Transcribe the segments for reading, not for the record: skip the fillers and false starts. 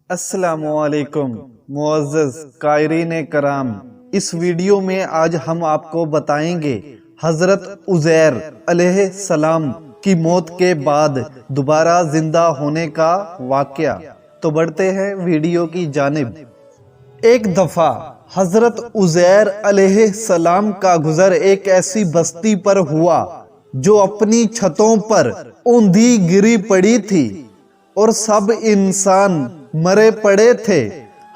السلام علیکم معزز قائرین کرام، اس ویڈیو میں آج ہم آپ کو بتائیں گے حضرت عزیر علیہ السلام کی موت کے بعد دوبارہ زندہ ہونے کا واقعہ۔ تو بڑھتے ہیں ویڈیو کی جانب۔ ایک دفعہ حضرت عزیر علیہ السلام کا گزر ایک ایسی بستی پر ہوا جو اپنی چھتوں پر اوندھی گری پڑی تھی اور سب انسان مرے پڑے تھے۔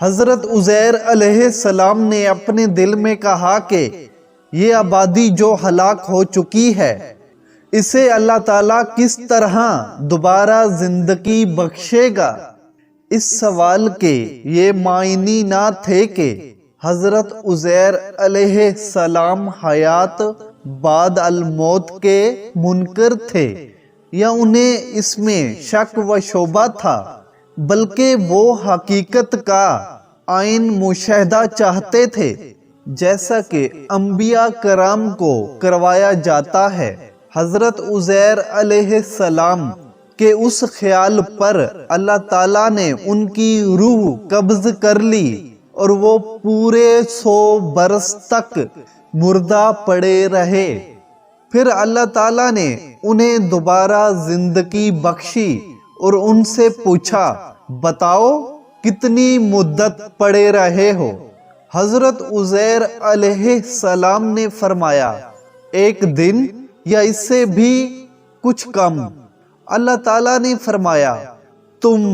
حضرت عزیر علیہ السلام نے اپنے دل میں کہا کہ یہ آبادی جو ہلاک ہو چکی ہے، اسے اللہ تعالیٰ کس طرح دوبارہ زندگی بخشے گا؟ اس سوال کے یہ معنی نہ تھے کہ حضرت عزیر علیہ السلام حیات بعد الموت کے منکر تھے یا انہیں اس میں شک و شبہ تھا، بلکہ وہ حقیقت کا عین مشاہدہ چاہتے تھے، جیسا کہ انبیاء کرام کو کروایا جاتا ہے۔ حضرت عزیر علیہ السلام کے اس خیال پر اللہ تعالیٰ نے ان کی روح قبض کر لی اور وہ پورے 100 برس تک مردہ پڑے رہے۔ پھر اللہ تعالیٰ نے انہیں دوبارہ زندگی بخشی اور ان سے پوچھا، بتاؤ کتنی مدت پڑے رہے ہو؟ حضرت عزیر علیہ السلام نے فرمایا، 1 دن یا اس سے بھی کچھ کم۔ اللہ تعالیٰ نے فرمایا، تم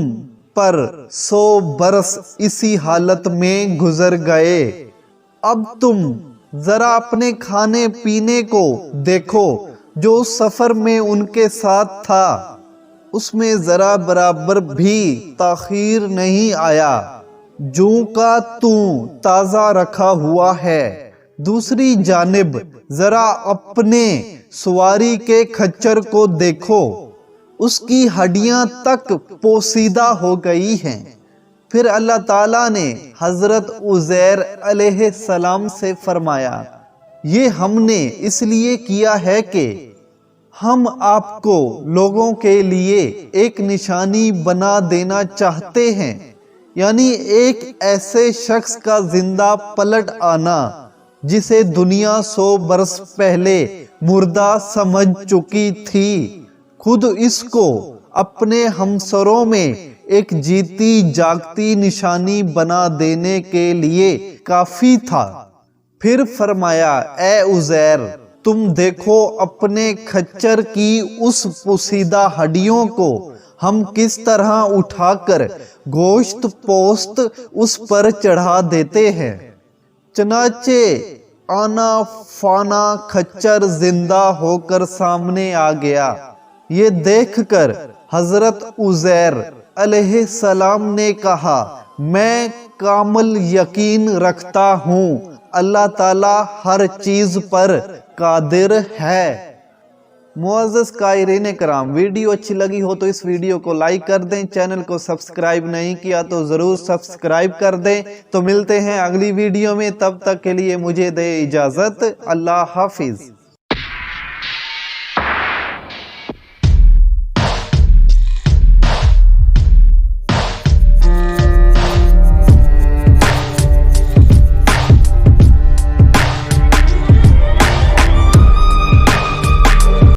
پر 100 برس اسی حالت میں گزر گئے، اب تم ذرا اپنے کھانے پینے کو دیکھو جو سفر میں ان کے ساتھ تھا، اس میں ذرا برابر بھی تاخیر نہیں آیا، جوں کا توں تازہ رکھا ہوا ہے۔ دوسری جانب ذرا اپنے سواری کے کھچر کو دیکھو، اس کی ہڈیاں تک پوسیدہ ہو گئی ہیں۔ پھر اللہ تعالیٰ نے حضرت عزیر علیہ السلام سے فرمایا، یہ ہم نے اس لیے کیا ہے کہ ہم آپ کو لوگوں کے لیے ایک نشانی بنا دینا چاہتے ہیں، یعنی ایک ایسے شخص کا زندہ پلٹ آنا جسے دنیا 100 برس پہلے مردہ سمجھ چکی تھی، خود اس کو اپنے ہمسروں میں ایک جیتی جاگتی نشانی بنا دینے کے لیے کافی تھا۔ پھر فرمایا، اے عزیر، تم دیکھو اپنے کھچر کی اس پوسیدہ ہڈیوں کو ہم کس طرح اٹھا کر گوشت پوست اس پر چڑھا دیتے ہیں۔ چنانچہ آنا فانا کھچر زندہ ہو کر سامنے آ گیا۔ یہ دیکھ کر حضرت عزیر علیہ السلام نے کہا، میں کامل یقین رکھتا ہوں اللہ تعالیٰ ہر چیز پر قادر ہے۔ معزز قائرین کرام، ویڈیو اچھی لگی ہو تو اس ویڈیو کو لائک کر دیں، چینل کو سبسکرائب نہیں کیا تو ضرور سبسکرائب کر دیں۔ تو ملتے ہیں اگلی ویڈیو میں، تب تک کے لیے مجھے دے اجازت، اللہ حافظ۔